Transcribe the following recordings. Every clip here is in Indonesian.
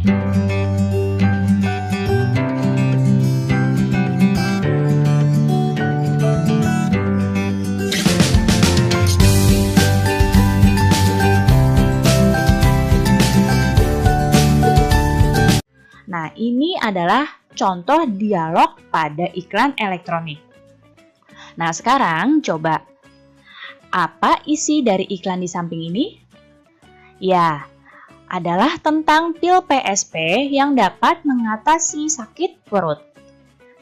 Nah, ini adalah contoh dialog pada iklan elektronik. Nah, sekarang coba, apa isi dari iklan di samping ini? Ya, adalah tentang pil PSP yang dapat mengatasi sakit perut.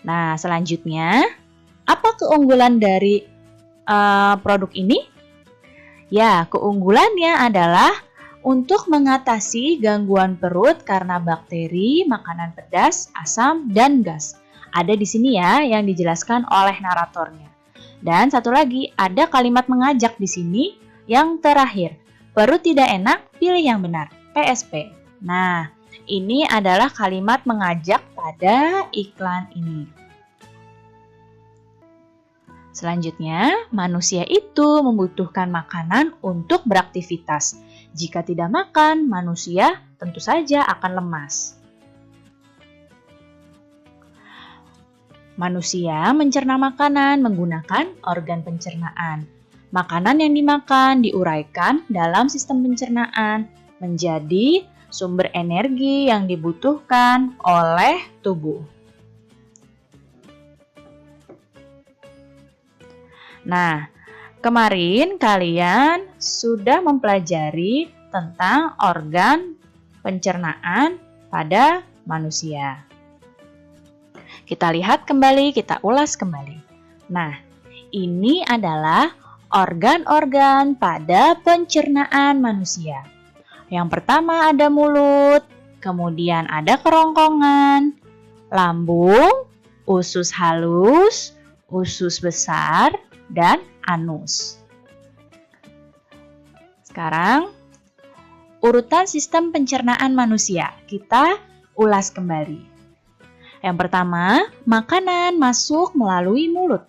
Nah, selanjutnya, apa keunggulan dari produk ini? Ya, keunggulannya adalah untuk mengatasi gangguan perut karena bakteri, makanan pedas, asam, dan gas. Ada di sini ya yang dijelaskan oleh naratornya. Dan satu lagi, ada kalimat mengajak di sini yang terakhir. Perut tidak enak, pilih yang benar. PSP. Nah, ini adalah kalimat mengajak pada iklan ini. Selanjutnya, manusia itu membutuhkan makanan untuk beraktivitas. Jika tidak makan, manusia tentu saja akan lemas. Manusia mencerna makanan menggunakan organ pencernaan. Makanan yang dimakan diuraikan dalam sistem pencernaan menjadi sumber energi yang dibutuhkan oleh tubuh. Nah, kemarin kalian sudah mempelajari tentang organ pencernaan pada manusia. Kita lihat kembali, kita ulas kembali. Nah, ini adalah organ-organ pada pencernaan manusia. Yang pertama ada mulut, kemudian ada kerongkongan, lambung, usus halus, usus besar, dan anus. Sekarang, urutan sistem pencernaan manusia. Kita ulas kembali. Yang pertama, makanan masuk melalui mulut.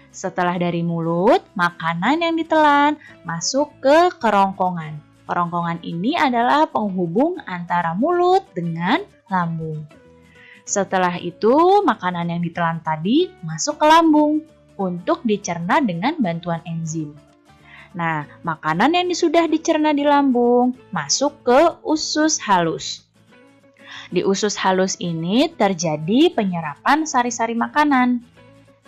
Setelah dari mulut, makanan yang ditelan masuk ke kerongkongan. Kerongkongan ini adalah penghubung antara mulut dengan lambung. Setelah itu, makanan yang ditelan tadi masuk ke lambung untuk dicerna dengan bantuan enzim. Nah, makanan yang sudah dicerna di lambung masuk ke usus halus. Di usus halus ini terjadi penyerapan sari-sari makanan.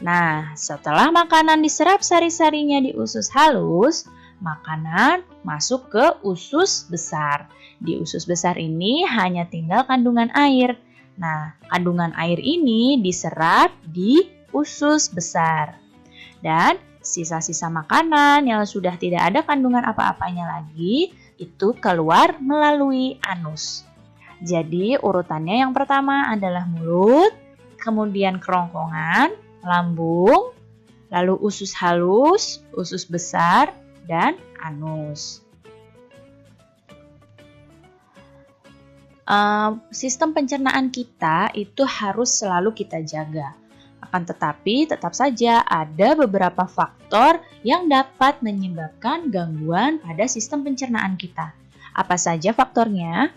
Nah, setelah makanan diserap sari-sarinya di usus halus, makanan masuk ke usus besar. Di usus besar ini hanya tinggal kandungan air. Nah, kandungan air ini diserap di usus besar. Dan sisa-sisa makanan yang sudah tidak ada kandungan apa-apanya lagi, itu keluar melalui anus. Jadi urutannya yang pertama adalah mulut, kemudian kerongkongan, lambung, lalu usus halus, usus besar, dan anus. Sistem pencernaan kita itu harus selalu kita jaga. Akan tetapi tetap saja ada beberapa faktor yang dapat menyebabkan gangguan pada sistem pencernaan kita. Apa saja faktornya?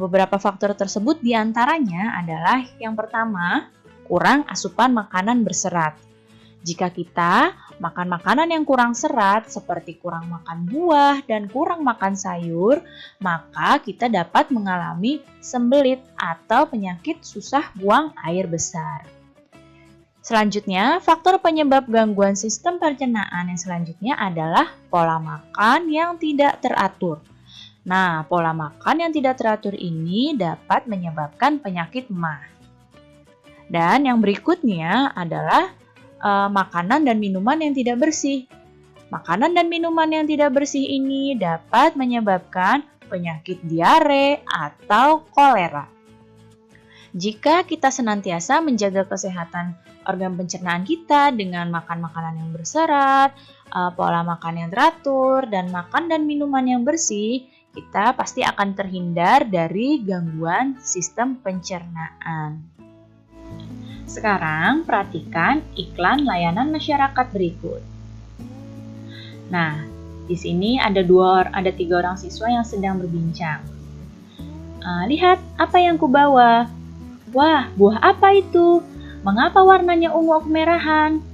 Beberapa faktor tersebut diantaranya adalah yang pertama, kurang asupan makanan berserat. Jika kita makan makanan yang kurang serat seperti kurang makan buah dan kurang makan sayur, maka kita dapat mengalami sembelit atau penyakit susah buang air besar. Selanjutnya, faktor penyebab gangguan sistem pencernaan yang selanjutnya adalah pola makan yang tidak teratur. Nah, pola makan yang tidak teratur ini dapat menyebabkan penyakit MAH. Dan yang berikutnya adalah makanan dan minuman yang tidak bersih. Makanan dan minuman yang tidak bersih ini dapat menyebabkan penyakit diare atau kolera. Jika kita senantiasa menjaga kesehatan organ pencernaan kita dengan makan makanan yang berserat, pola makan yang teratur, dan makan dan minuman yang bersih, kita pasti akan terhindar dari gangguan sistem pencernaan. Sekarang perhatikan iklan layanan masyarakat berikut. Nah, di sini ada 3 orang siswa yang sedang berbincang. Lihat apa yang kubawa. Wah, buah apa itu? Mengapa warnanya ungu kemerahan?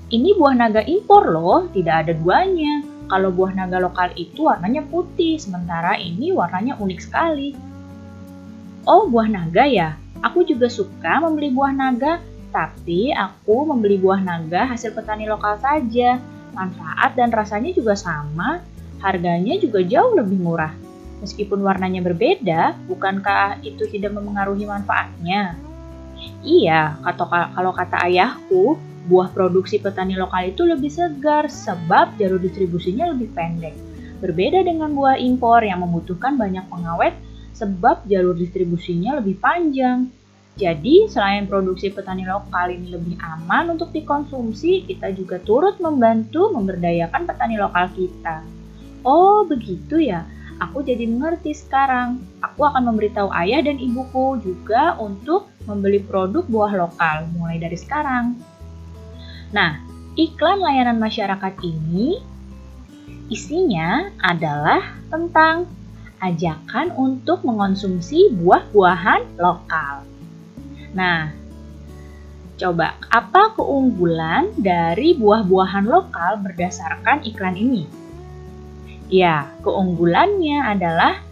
Ini buah naga impor loh, tidak ada duanya. Kalau buah naga lokal itu warnanya putih, sementara ini warnanya unik sekali. Oh, buah naga ya? Aku juga suka membeli buah naga, tapi aku membeli buah naga hasil petani lokal saja. Manfaat dan rasanya juga sama, harganya juga jauh lebih murah. Meskipun warnanya berbeda, bukankah itu tidak memengaruhi manfaatnya? Iya, kalau kata ayahku, buah produksi petani lokal itu lebih segar sebab jalur distribusinya lebih pendek. Berbeda dengan buah impor yang membutuhkan banyak pengawet sebab jalur distribusinya lebih panjang. Jadi, selain produksi petani lokal ini lebih aman untuk dikonsumsi, kita juga turut membantu memberdayakan petani lokal kita. Oh, begitu ya. Aku jadi mengerti sekarang. Aku akan memberitahu ayah dan ibuku juga untuk membeli produk buah lokal mulai dari sekarang. Nah, iklan layanan masyarakat ini isinya adalah tentang ajakan untuk mengonsumsi buah-buahan lokal. Nah, coba apa keunggulan dari buah-buahan lokal berdasarkan iklan ini? Ya, keunggulannya adalah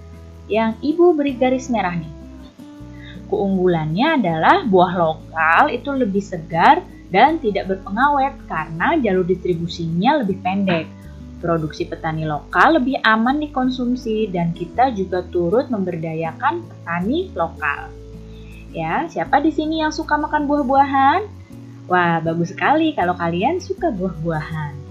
yang ibu beri garis merah nih. Keunggulannya adalah buah lokal itu lebih segar dan tidak berpengawet karena jalur distribusinya lebih pendek. Produksi petani lokal lebih aman dikonsumsi dan kita juga turut memberdayakan petani lokal. Ya, siapa di sini yang suka makan buah-buahan? Wah, bagus sekali kalau kalian suka buah-buahan.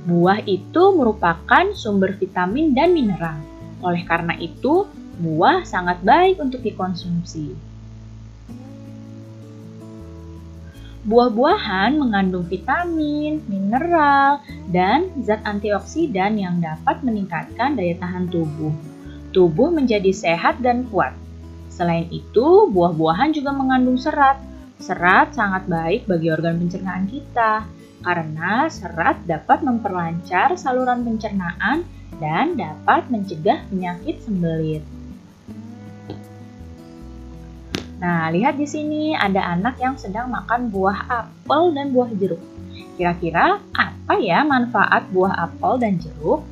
Buah itu merupakan sumber vitamin dan mineral. Oleh karena itu, buah sangat baik untuk dikonsumsi. Buah-buahan mengandung vitamin, mineral, dan zat antioksidan yang dapat meningkatkan daya tahan tubuh. Tubuh menjadi sehat dan kuat. Selain itu, buah-buahan juga mengandung serat. Serat sangat baik bagi organ pencernaan kita, karena serat dapat memperlancar saluran pencernaan dan dapat mencegah penyakit sembelit. Nah, lihat di sini ada anak yang sedang makan buah apel dan buah jeruk. Kira-kira apa ya manfaat buah apel dan jeruk?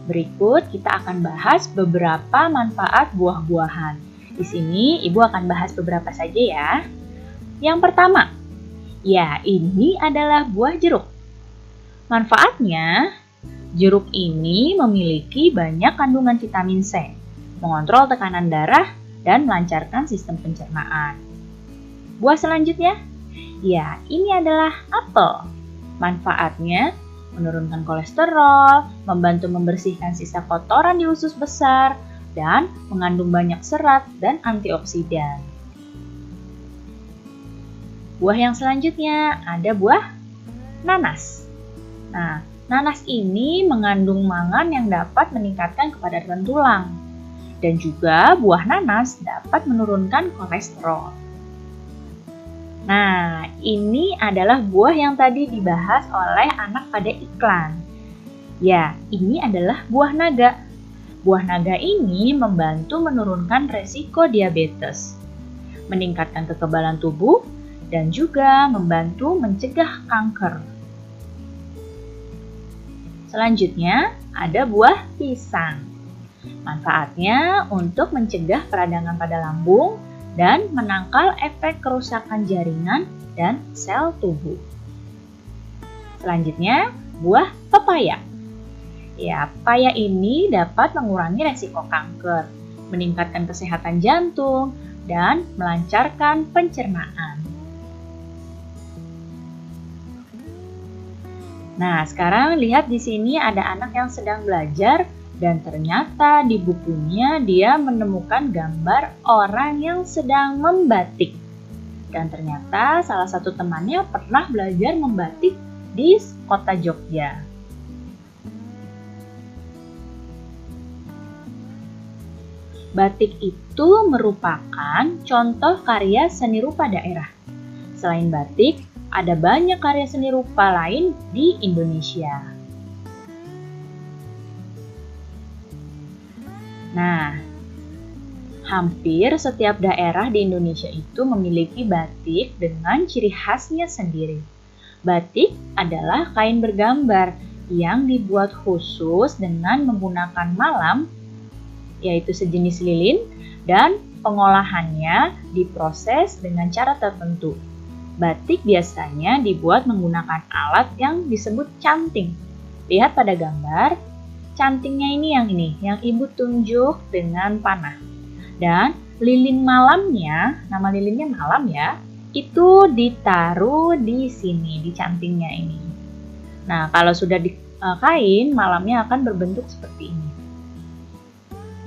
Berikut kita akan bahas beberapa manfaat buah-buahan. Di sini Ibu akan bahas beberapa saja ya. Yang pertama, ya, ini adalah buah jeruk. Manfaatnya, jeruk ini memiliki banyak kandungan vitamin C, mengontrol tekanan darah, dan melancarkan sistem pencernaan. Buah selanjutnya, ya, ini adalah apel. Manfaatnya, menurunkan kolesterol, membantu membersihkan sisa kotoran di usus besar, dan mengandung banyak serat dan antioksidan. Buah yang selanjutnya ada buah nanas. Nah, nanas ini mengandung mangan yang dapat meningkatkan kepadatan tulang. Dan juga buah nanas dapat menurunkan kolesterol. Nah, ini adalah buah yang tadi dibahas oleh anak pada iklan. Ya, ini adalah buah naga. Buah naga ini membantu menurunkan resiko diabetes, meningkatkan kekebalan tubuh, dan juga membantu mencegah kanker. Selanjutnya, ada buah pisang. Manfaatnya untuk mencegah peradangan pada lambung dan menangkal efek kerusakan jaringan dan sel tubuh. Selanjutnya, buah pepaya. Ya, pepaya ini dapat mengurangi resiko kanker, meningkatkan kesehatan jantung, dan melancarkan pencernaan. Nah, sekarang lihat di sini ada anak yang sedang belajar dan ternyata di bukunya dia menemukan gambar orang yang sedang membatik. Dan ternyata salah satu temannya pernah belajar membatik di kota Jogja. Batik itu merupakan contoh karya seni rupa daerah. Selain batik, ada banyak karya seni rupa lain di Indonesia. Nah, hampir setiap daerah di Indonesia itu memiliki batik dengan ciri khasnya sendiri. Batik adalah kain bergambar yang dibuat khusus dengan menggunakan malam, yaitu sejenis lilin, dan pengolahannya diproses dengan cara tertentu. Batik biasanya dibuat menggunakan alat yang disebut canting. Lihat pada gambar, cantingnya ini, yang ibu tunjuk dengan panah. Dan lilin malamnya, nama lilinnya malam ya, itu ditaruh di sini, di cantingnya ini. Nah, kalau sudah di kain, malamnya akan berbentuk seperti ini.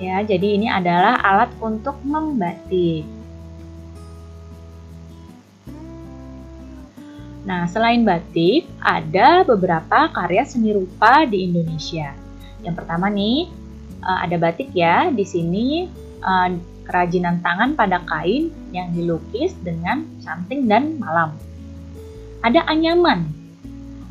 Ya, jadi ini adalah alat untuk membatik. Nah, selain batik, ada beberapa karya seni rupa di Indonesia. Yang pertama nih, ada batik ya. Di sini kerajinan tangan pada kain yang dilukis dengan canting dan malam. Ada anyaman.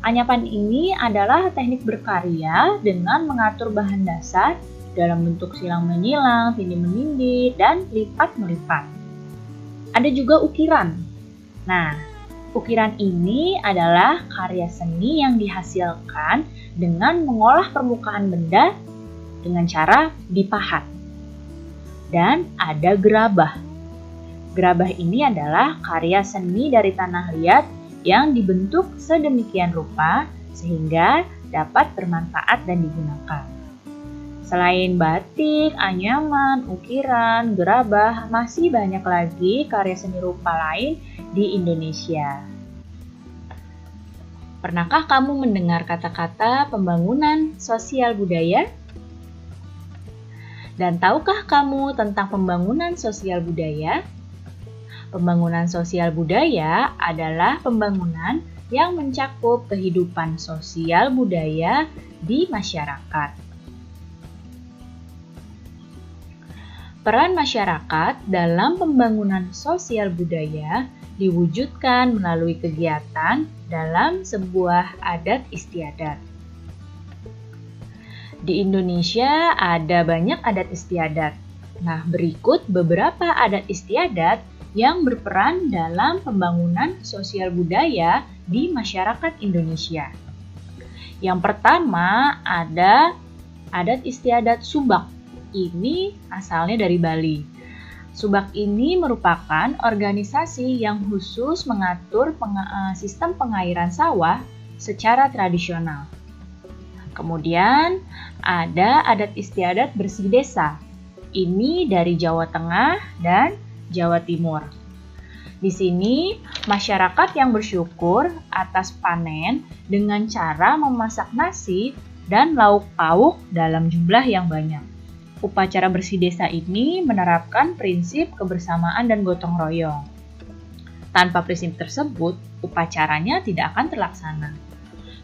Anyaman ini adalah teknik berkarya dengan mengatur bahan dasar dalam bentuk silang menyilang, tindih menindih, dan lipat melipat. Ada juga ukiran. Nah, ukiran ini adalah karya seni yang dihasilkan dengan mengolah permukaan benda dengan cara dipahat. Dan ada gerabah. Gerabah ini adalah karya seni dari tanah liat yang dibentuk sedemikian rupa sehingga dapat bermanfaat dan digunakan. Selain batik, anyaman, ukiran, gerabah, masih banyak lagi karya seni rupa lain di Indonesia. Pernahkah kamu mendengar kata-kata pembangunan sosial budaya? Dan tahukah kamu tentang pembangunan sosial budaya? Pembangunan sosial budaya adalah pembangunan yang mencakup kehidupan sosial budaya di masyarakat. Peran masyarakat dalam pembangunan sosial budaya diwujudkan melalui kegiatan dalam sebuah adat istiadat. Di Indonesia ada banyak adat istiadat. Nah, berikut beberapa adat istiadat yang berperan dalam pembangunan sosial budaya di masyarakat Indonesia. Yang pertama ada adat istiadat Subak. Ini asalnya dari Bali. Subak ini merupakan organisasi yang khusus mengatur sistem pengairan sawah secara tradisional. Kemudian ada adat istiadat bersih desa. Ini dari Jawa Tengah dan Jawa Timur. Di sini masyarakat yang bersyukur atas panen dengan cara memasak nasi dan lauk pauk dalam jumlah yang banyak. Upacara bersih desa ini menerapkan prinsip kebersamaan dan gotong royong. Tanpa prinsip tersebut, upacaranya tidak akan terlaksana.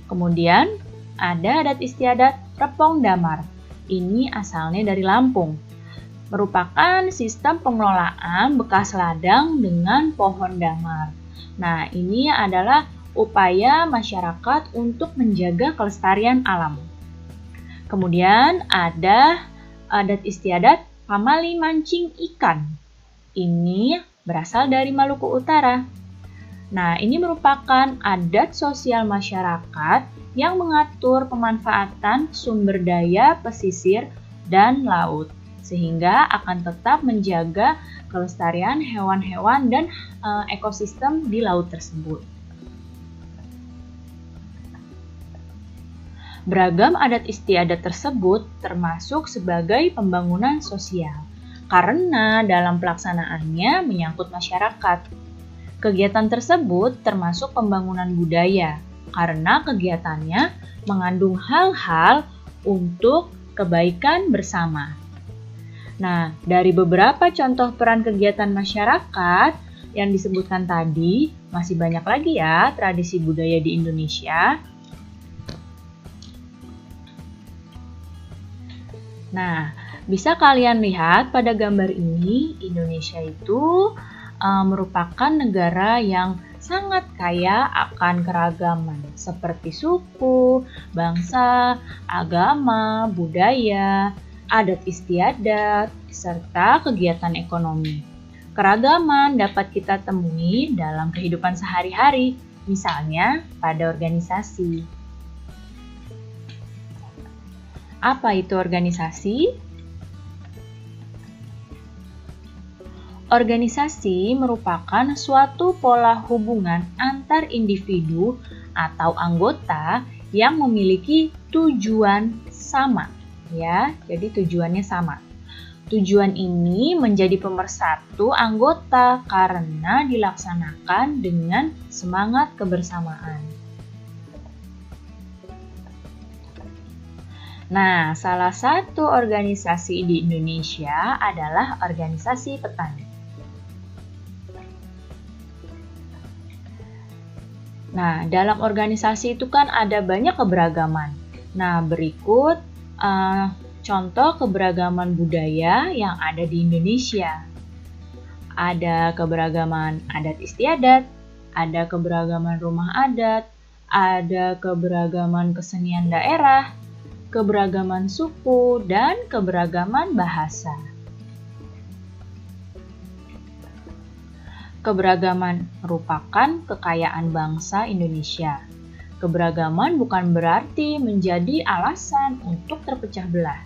Kemudian, ada adat istiadat Repong Damar. Ini asalnya dari Lampung. Merupakan sistem pengelolaan bekas ladang dengan pohon damar. Nah, ini adalah upaya masyarakat untuk menjaga kelestarian alam. Kemudian, ada adat istiadat pamali mancing ikan. Ini berasal dari Maluku Utara. Nah, ini merupakan adat sosial masyarakat yang mengatur pemanfaatan sumber daya pesisir dan laut, sehingga akan tetap menjaga kelestarian hewan-hewan dan ekosistem di laut tersebut. Beragam adat istiadat tersebut termasuk sebagai pembangunan sosial, karena dalam pelaksanaannya menyangkut masyarakat. Kegiatan tersebut termasuk pembangunan budaya, karena kegiatannya mengandung hal-hal untuk kebaikan bersama. Nah, dari beberapa contoh peran kegiatan masyarakat yang disebutkan tadi, masih banyak lagi ya tradisi budaya di Indonesia. Nah, bisa kalian lihat pada gambar ini, Indonesia itu merupakan negara yang sangat kaya akan keragaman, seperti suku, bangsa, agama, budaya, adat istiadat, serta kegiatan ekonomi. Keragaman dapat kita temui dalam kehidupan sehari-hari, misalnya pada organisasi. Apa itu organisasi? Organisasi merupakan suatu pola hubungan antar individu atau anggota yang memiliki tujuan sama, ya. Jadi tujuannya sama. Tujuan ini menjadi pemersatu anggota karena dilaksanakan dengan semangat kebersamaan. Nah, salah satu organisasi di Indonesia adalah organisasi petani. Nah, dalam organisasi itu kan ada banyak keberagaman. Nah, berikut contoh keberagaman budaya yang ada di Indonesia. Ada keberagaman adat istiadat, ada keberagaman rumah adat, ada keberagaman kesenian daerah, keberagaman suku, dan keberagaman bahasa. Keberagaman merupakan kekayaan bangsa Indonesia. Keberagaman bukan berarti menjadi alasan untuk terpecah belah.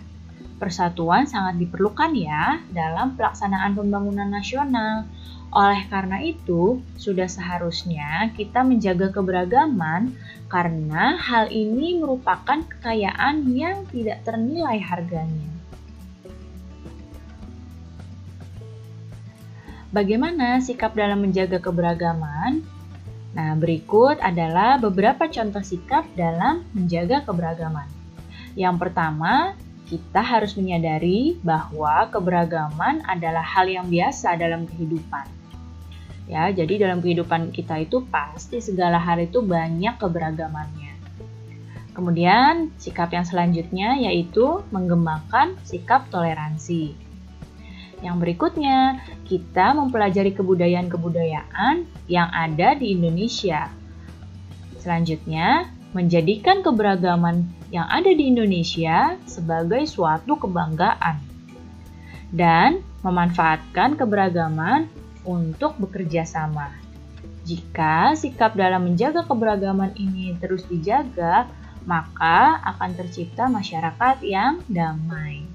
Persatuan sangat diperlukan ya dalam pelaksanaan pembangunan nasional. Oleh karena itu, sudah seharusnya kita menjaga keberagaman karena hal ini merupakan kekayaan yang tidak ternilai harganya. Bagaimana sikap dalam menjaga keberagaman? Nah, berikut adalah beberapa contoh sikap dalam menjaga keberagaman. Yang pertama, kita harus menyadari bahwa keberagaman adalah hal yang biasa dalam kehidupan. Ya, jadi dalam kehidupan kita itu pasti segala hal itu banyak keberagamannya. Kemudian, sikap yang selanjutnya yaitu mengembangkan sikap toleransi. Yang berikutnya, kita mempelajari kebudayaan-kebudayaan yang ada di Indonesia. Selanjutnya, menjadikan keberagaman yang ada di Indonesia sebagai suatu kebanggaan dan memanfaatkan keberagaman untuk bekerja sama. Jika sikap dalam menjaga keberagaman ini terus dijaga, maka akan tercipta masyarakat yang damai.